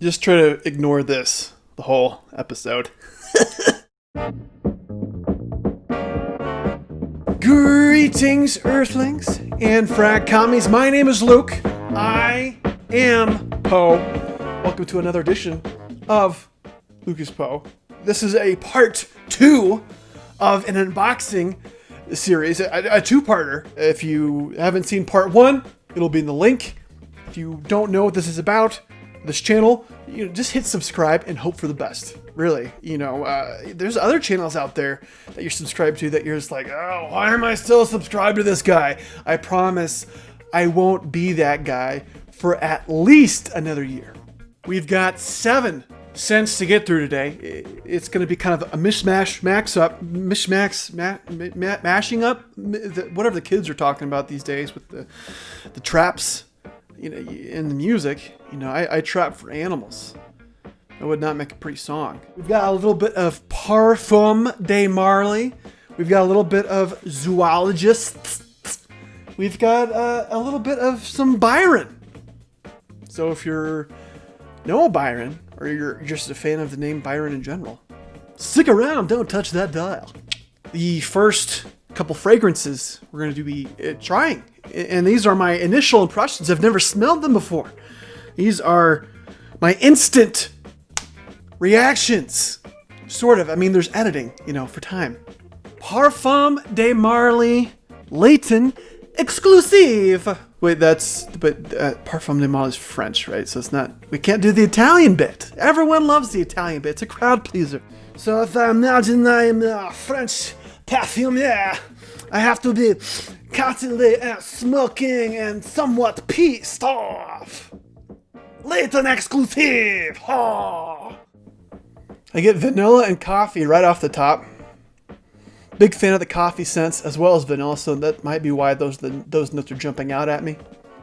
Just try to ignore this the whole episode. Greetings, Earthlings and Fragcommies. My name is Luke. I am Poe. Welcome to another edition of Lucas Poe. This is a part 2 of an unboxing series, a two-parter. If you haven't seen part 1, it'll be in the link. If you don't know what this is about, this channel, just hit subscribe and hope for the best. Really, there's other channels out there that you're subscribed to that you're just like, oh, why am I still subscribed to this guy? I promise I won't be that guy for at least another year. We've got 7 cents to get through today. It's going to be kind of a mashing up, whatever the kids are talking about these days with the traps, in the music. I trap for animals. That would not make a pretty song. We've got a little bit of Parfum de Marley. We've got a little bit of Zoologists. We've got a little bit of some Byron. So if you're know Byron, or you're just a fan of the name Byron in general, stick around, don't touch that dial. The first couple fragrances we're going to be trying, and these are my initial impressions. I've never smelled them before. These are my instant reactions, sort of. I mean, there's editing, for time. Parfum de Marley Leighton Exclusive. Wait, Parfum de Marley is French, right? So it's not, we can't do the Italian bit. Everyone loves the Italian bit. It's a crowd pleaser. So if I imagine I'm a French parfumier, I have to be constantly smoking and somewhat pissed off. Leighton Exclusive. Oh. I get vanilla and coffee right off the top. Big fan of the coffee scents as well as vanilla, so that might be why those notes are jumping out at me.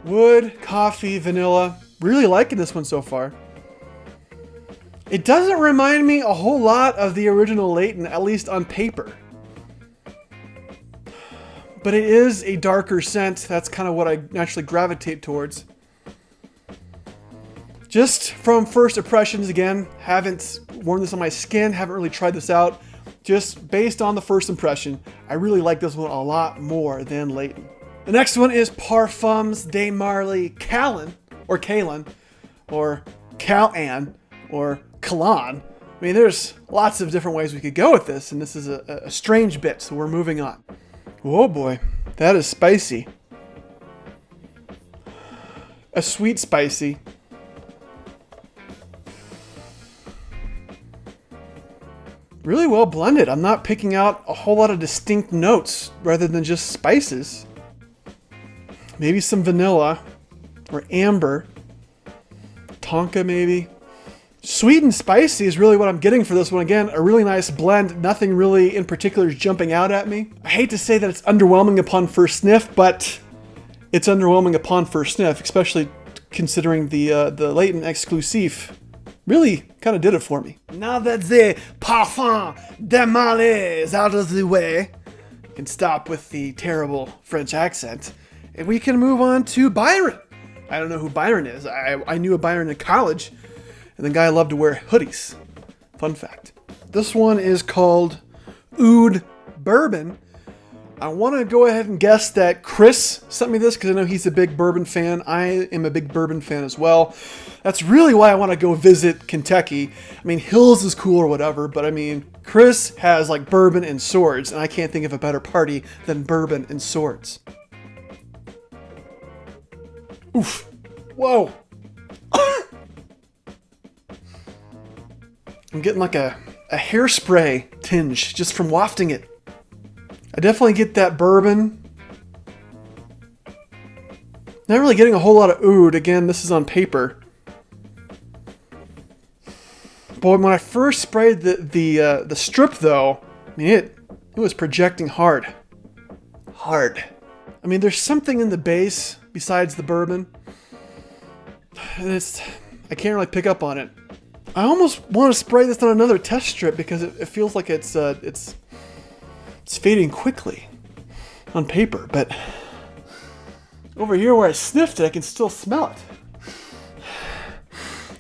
Wood, coffee, vanilla. Really liking this one so far. It doesn't remind me a whole lot of the original Leighton, at least on paper. But it is a darker scent. That's kind of what I naturally gravitate towards. Just from first impressions, again, haven't worn this on my skin, haven't really tried this out. Just based on the first impression, I really like this one a lot more than Leighton. The next one is Parfums de Marley Callan, or Kalan, or Calan, or Kalan. I mean, there's lots of different ways we could go with this, and this is a strange bit, so we're moving on. Oh boy, that is spicy. A sweet spicy. Really well blended. I'm not picking out a whole lot of distinct notes rather than just spices. Maybe some vanilla or amber. Tonka maybe. Sweet and spicy is really what I'm getting for this one. Again, a really nice blend. Nothing really in particular is jumping out at me. I hate to say that it's underwhelming upon first sniff, but it's underwhelming upon first sniff, especially considering the Leighton Exclusive really kind of did it for me. Now that the Parfum de Marley is out of the way, you can stop with the terrible French accent, and we can move on to Byron. I don't know who Byron is. I knew a Byron in college, and the guy loved to wear hoodies. Fun fact. This one is called Oud Bourbon. I want to go ahead and guess that Chris sent me this because I know he's a big bourbon fan. I am a big bourbon fan as well. That's really why I want to go visit Kentucky. I mean, Hills is cool or whatever, but I mean, Chris has like bourbon and swords, and I can't think of a better party than bourbon and swords. Oof. Whoa. I'm getting like a hairspray tinge just from wafting it. I definitely get that bourbon. Not really getting a whole lot of oud. Again, this is on paper. But when I first sprayed the strip, though, I mean it was projecting hard. Hard. I mean, there's something in the base besides the bourbon, and I can't really pick up on it. I almost want to spray this on another test strip because it feels like it's fading quickly on paper, but over here where I sniffed it, I can still smell it.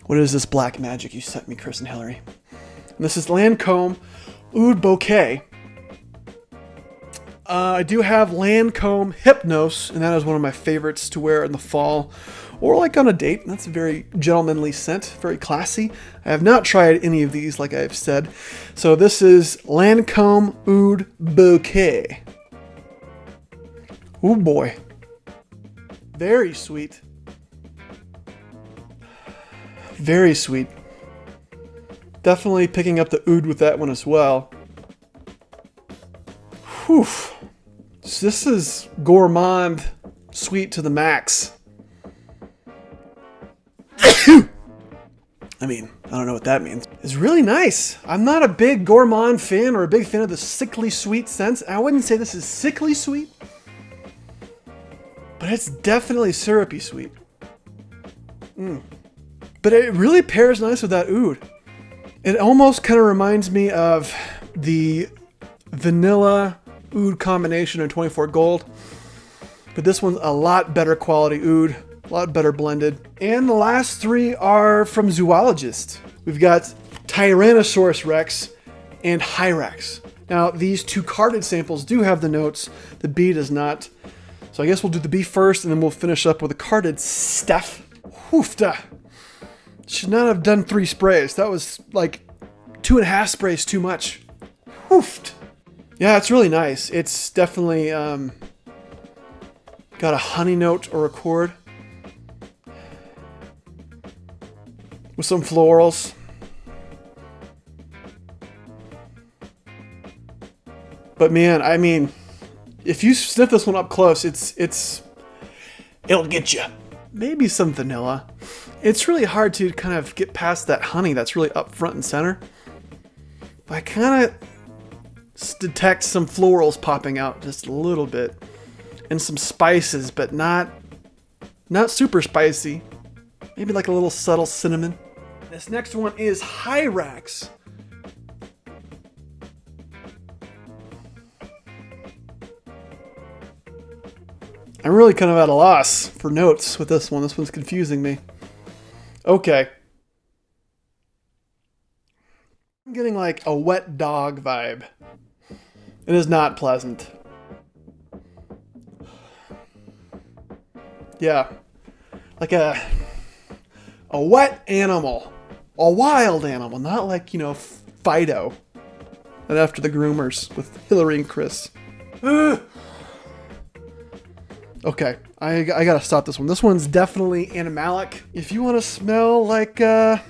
What is this black magic you sent me, Chris and Hillary? And this is Lancome Oud Bouquet. I do have Lancome Hypnos, and that is one of my favorites to wear in the fall or like on a date. That's a very gentlemanly scent, very classy. I have not tried any of these, like I've said. So this is Lancome Oud Bouquet. Oh boy. Very sweet. Very sweet. Definitely picking up the oud with that one as well. Whew. So this is gourmand sweet to the max. I mean, I don't know what that means. It's really nice. I'm not a big gourmand fan or a big fan of the sickly sweet scents. I wouldn't say this is sickly sweet, but it's definitely syrupy sweet. But it really pairs nice with that oud. It almost kind of reminds me of the vanilla oud combination in 24 Gold. But this one's a lot better quality oud, a lot better blended. And the last three are from Zoologist. We've got Tyrannosaurus Rex and Hyrax. Now, these two carded samples do have the notes. The B does not. So I guess we'll do the B first, and then we'll finish up with the carded stuff. Hoofda. Should not have done 3 sprays. That was like 2.5 sprays too much. Hoofed. Yeah, it's really nice. It's definitely got a honey note or a chord with some florals. But man, I mean, if you sniff this one up close, it'll get you. Maybe some vanilla. It's really hard to kind of get past that honey that's really up front and center. But I kind of detect some florals popping out just a little bit. And some spices, but not super spicy. Maybe like a little subtle cinnamon. This next one is Hyrax. I'm really kind of at a loss for notes with this one. This one's confusing me. Okay. I'm getting like a wet dog vibe. It is not pleasant. Yeah. Like a wet animal. A wild animal. Not like, Fido. And after the groomers with Hillary and Chris. Ugh. Okay, I gotta stop this one. This one's definitely animalic. If you want to smell like a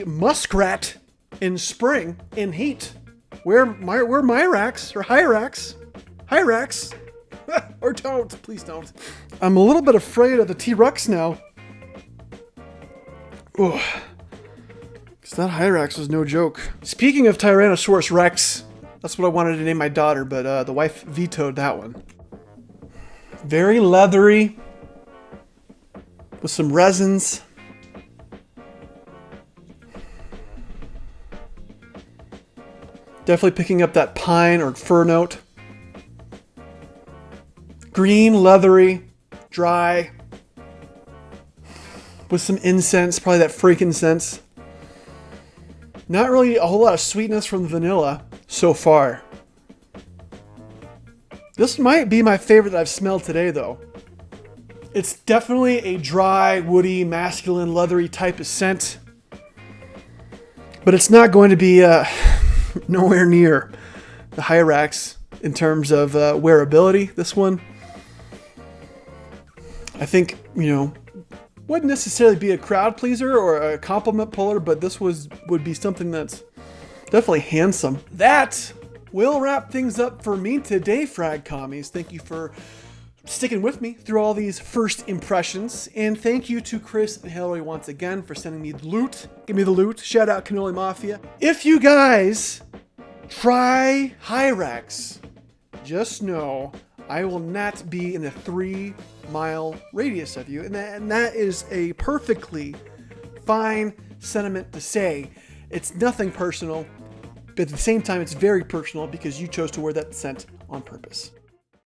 muskrat in spring in heat, wear Myrax or Hyrax, or don't. Please don't. I'm a little bit afraid of the T-Rex now. Ugh. Because that Hyrax was no joke. Speaking of Tyrannosaurus Rex, that's what I wanted to name my daughter, but the wife vetoed that one. Very leathery, with some resins. Definitely picking up that pine or fir note. Green, leathery, dry, with some incense, probably that frankincense. Not really a whole lot of sweetness from the vanilla so far. This might be my favorite that I've smelled today, though. It's definitely a dry, woody, masculine, leathery type of scent. But it's not going to be nowhere near the Hyrax in terms of wearability. This one, I think, wouldn't necessarily be a crowd pleaser or a compliment puller, but this would be something that's definitely handsome. That will wrap things up for me today, Frag Commies. Thank you for sticking with me through all these first impressions. And thank you to Chris and Hillary once again for sending me the loot. Give me the loot. Shout out Cannoli Mafia. If you guys try Hyrax, just know I will not be in a 3-mile radius of you. And that is a perfectly fine sentiment to say. It's nothing personal, but at the same time, it's very personal because you chose to wear that scent on purpose.